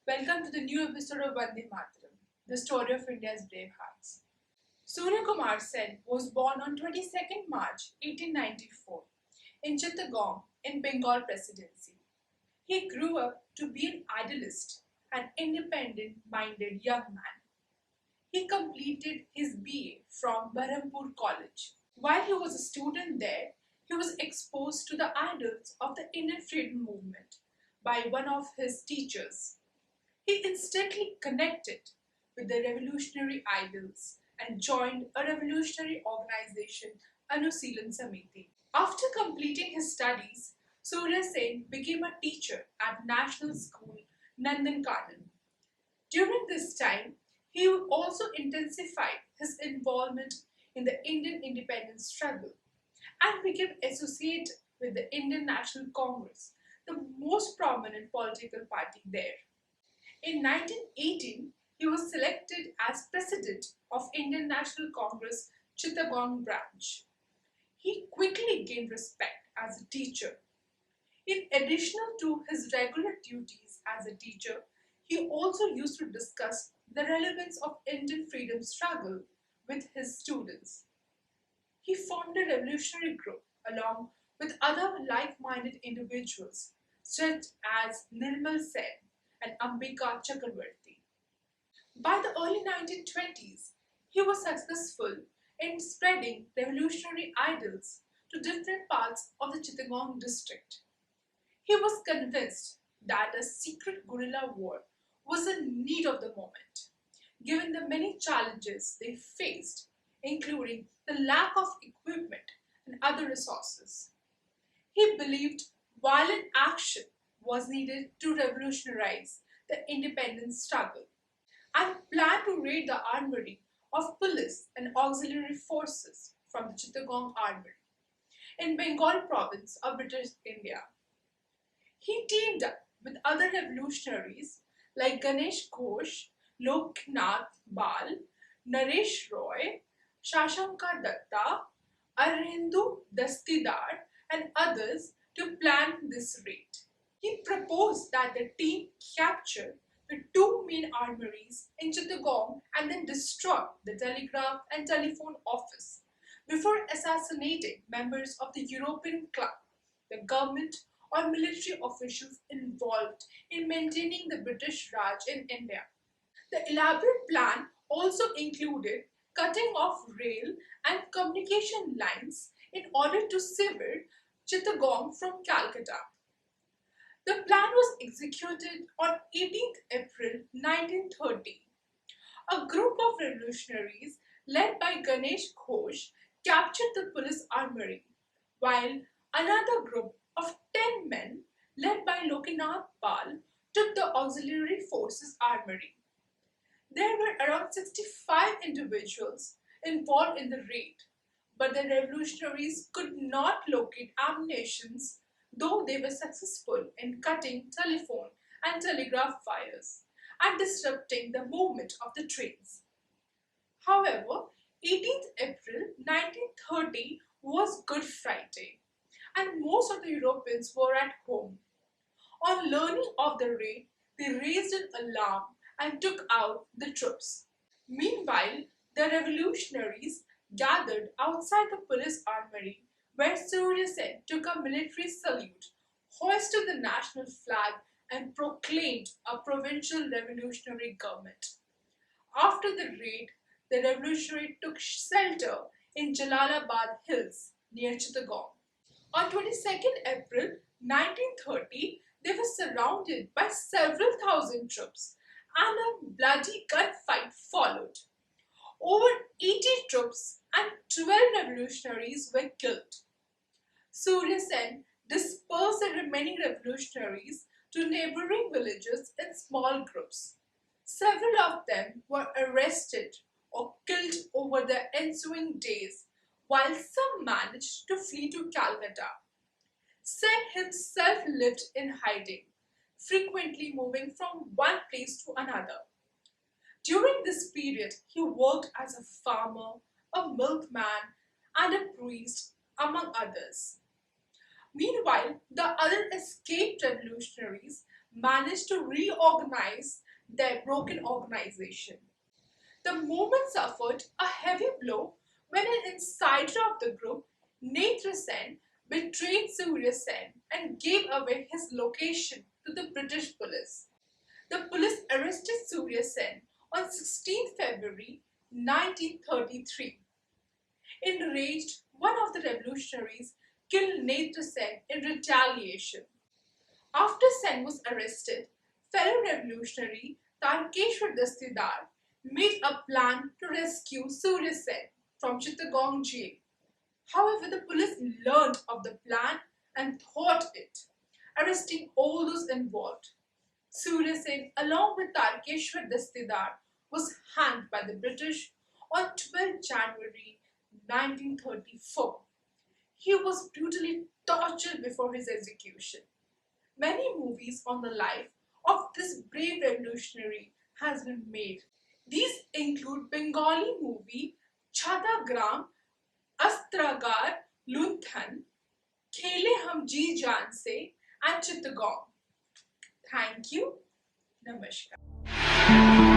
Welcome to the new episode of Vande Mataram, the story of India's brave hearts. Surya Sen was born on 22nd March 1894 in Chittagong in Bengal Presidency. He grew up to be an idealist and independent-minded young man. He completed his BA from Berhampur College. While he was a student there, he was exposed to the ideals of the Indian freedom movement by one of his teachers. He instantly connected with the revolutionary ideals and joined a revolutionary organization, Anusilan Samiti. After completing his studies, Surya Sen became a teacher at National School, Nandankanan. During this time, he also intensified his involvement in the Indian independence struggle and became associated with the Indian National Congress, the most prominent political party there. In 1918, he was selected as president of Indian National Congress Chittagong branch. He quickly gained respect as a teacher. In addition to his regular duties as a teacher, he also used to discuss the relevance of Indian freedom struggle with his students. He formed a revolutionary group along with other like-minded individuals such as Nirmal Sen and Ambika Chakravarti. By the early 1920s, he was successful in spreading revolutionary ideals to different parts of the Chittagong district. He was convinced that a secret guerrilla war was a need of the moment, given the many challenges they faced, including the lack of equipment and other resources. He believed violent action was needed to revolutionize the independence struggle and planned to raid the armory of police and auxiliary forces from the Chittagong Armory in Bengal province of British India. He teamed up with other revolutionaries like Ganesh Ghosh, Loknath Bal, Naresh Roy, Shashanka Datta, Arhindu Dastidar, and others to plan this raid. He proposed that the team capture the two main armories in Chittagong and then destroy the telegraph and telephone office before assassinating members of the European Club, the government, or military officials involved in maintaining the British Raj in India. The elaborate plan also included cutting off rail and communication lines in order to sever Chittagong from Calcutta. The plan was executed on 18th April 1930. A group of revolutionaries led by Ganesh Ghosh captured the police armory, while another group of 10 men led by Lokinath Pal took the auxiliary forces armory. There were around 65 individuals involved in the raid, but the revolutionaries could not locate ammunition, though they were successful in cutting telephone and telegraph wires and disrupting the movement of the trains. However, 18th April 1930 was Good Friday, and most of the Europeans were at home. On learning of the raid, they raised an alarm and took out the troops. Meanwhile, the revolutionaries gathered outside the police armory where Surya Sen took a military salute, hoisted the national flag, and proclaimed a provincial revolutionary government. After the raid, the revolutionary took shelter in Jalalabad Hills near Chittagong. On 22nd April 1930, they were surrounded by several thousand troops and a bloody gunfight followed. Over 80 troops and 12 revolutionaries were killed. Surya Sen dispersed the remaining revolutionaries to neighboring villages in small groups. Several of them were arrested or killed over the ensuing days, while some managed to flee to Calcutta. Sen himself lived in hiding, frequently moving from one place to another. During this period, he worked as a farmer, a milkman, and a priest, among others. Meanwhile, the other escaped revolutionaries managed to reorganize their broken organization. The movement suffered a heavy blow when an insider of the group, Surya Sen, betrayed Surya Sen and gave away his location to the British police. The police arrested Surya Sen on 16 February 1933. Enraged, one of the revolutionaries killed Netra Sen in retaliation. After Sen was arrested, fellow revolutionary Tarkeshwar Dastidar made a plan to rescue Surya Sen from Chittagong jail. However, the police learned of the plan and thwarted it, arresting all those involved. Surya Sen, along with Tarkeshwar Dastidar, was hanged by the British on 12 January 1934. He was brutally tortured before his execution. Many movies on the life of this brave revolutionary has been made. These include Bengali movie Chhatagram, Astragar Lunthan, Khele Hum Ji Jaan Se, and Chittagong. Thank you. Namaskar.